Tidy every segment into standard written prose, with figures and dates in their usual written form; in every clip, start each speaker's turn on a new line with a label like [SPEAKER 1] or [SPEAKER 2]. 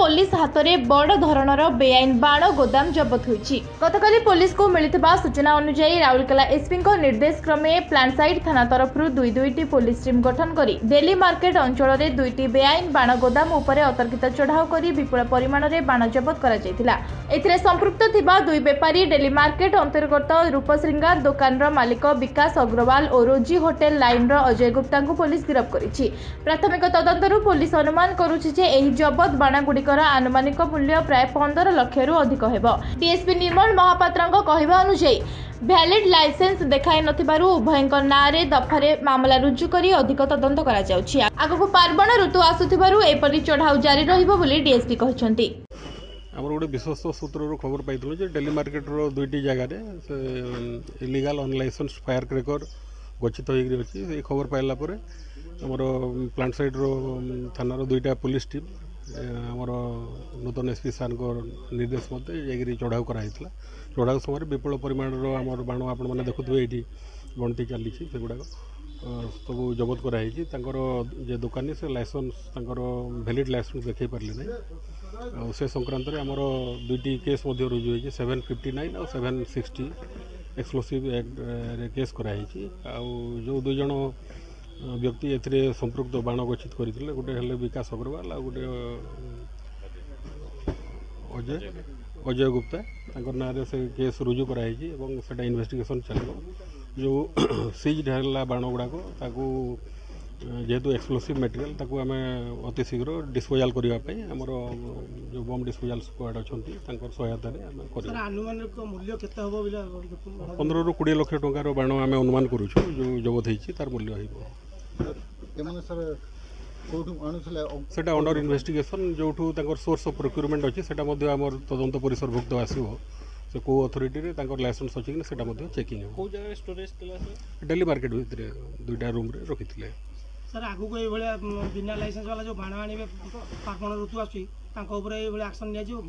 [SPEAKER 1] Police हाथ में बड़ धरणर बेआईन बाण गोदाम जबत होईछि। गतकाली पुलिस को मिलिथिबा सूचना अनुसार राउरकेला एसपी निर्देश क्रमे प्लांटसाइड थाना तरफ दुईटी पुलिस टीम गठन करी डेली मार्केट अंचल में दुईटी बेआईन बाण गोदाम उपरे अतर्कित चढ़ाऊ करी विपुल परिमाण में बाण जबत करा जायतिला। एथिरे संपृक्त थिबा दुई बेपारी डेली मार्केट अंतर्गत रूपश्रृंगार दुकान मालिक विकास अग्रवाल और रोजी होटेल लाइन अजय गुप्ता को पुलिस गिरफ्त करिछि। प्राथमिक तदंतरु पुलिस अनुमान करुछि जे एही जबत बाण गुड़िकर आनुमानिक मूल्य प्राय 15 लाख रु अधिक हेबो। डीएसपी निर्मल महापात्रଙ୍କ कहवा अनुसार भैलिड लाइसेंस देखाई नथिबारु उभयଙ୍କ नारे दफारे मामला रुजु करी अधिक तदंत करा जाउछि। आगको पार्वण ऋतु आसुथिबारु एपरि चढ़ाऊ जारी रहिबो बोली डीएसपी कहछन्ती।
[SPEAKER 2] आमर गोटे विश्वस्त सूत्र खबर पाइलु जे डेली मार्केट रो दुईटी जगह इलीगल अनलाइसेंस फायर क्रेकर गच्छित होगी अच्छी ये खबर पाइला आमर प्लांट साइड रो थाना रो दुईटा पुलिस टीम आमर नूतन एसपी सार निर्देश मते जाकि चढ़ाऊ कराई चढ़ाऊ समय विपुल परिमाण आमर बाण आपण मैंने देखुए ये गणती चली से गुड़ाक सब जबत कराई जे दुकानी से लाइसेंस भैलिड लाइसेंस देखा पारे ना से संक्रांत आमर दुईटी केस रुजु होती 759 और 760 एक्सप्लोसिव एक्ट केस कराई जो दुई जन व्यक्ति ए संपृक्त बाण गच्छित करते गोटे हेले विकास अग्रवाल आ गोटे अजय गुप्ता ना से केस रुजु कराई से इन्वेस्टिगेशन चलो जो सीज है बाण गुड़ाक जेहेतु एक्सप्लोसिव मटेरियल ताकू आम अति शीघ्र डिस्पोजाल करने आमर जो बम डिस्पोजाल स्क्वाड अच्छा सहायतार 15 ରୁ 20 लाख टंकार बाण आम अनुमान करुँ जो जबत होती तार मूल्य सेटा अंडर इन्वेस्टिगेशन जो सोर्स ऑफ प्रोक्यूरमेंट अच्छी से तदंत परिसरभुक्त आसो से को अथॉरिटी लाइसेंस अच्छी कि चेकिंग डेली मार्केट भितर दुईटा रूम रे रखी
[SPEAKER 3] सर आगु को बिना लाइसेंस वाला जो बाण आने पार्वण ऋतु आक्शन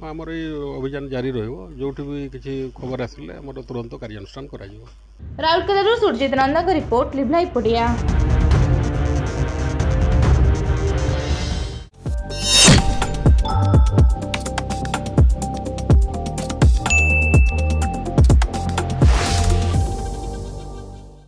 [SPEAKER 2] आमर ये अभियान जारी जो भी किसी खबर आसिले तुरंत कार्यानुष्ठान करा।
[SPEAKER 1] Rourkela Suryajit Nanda report live live पड़िया।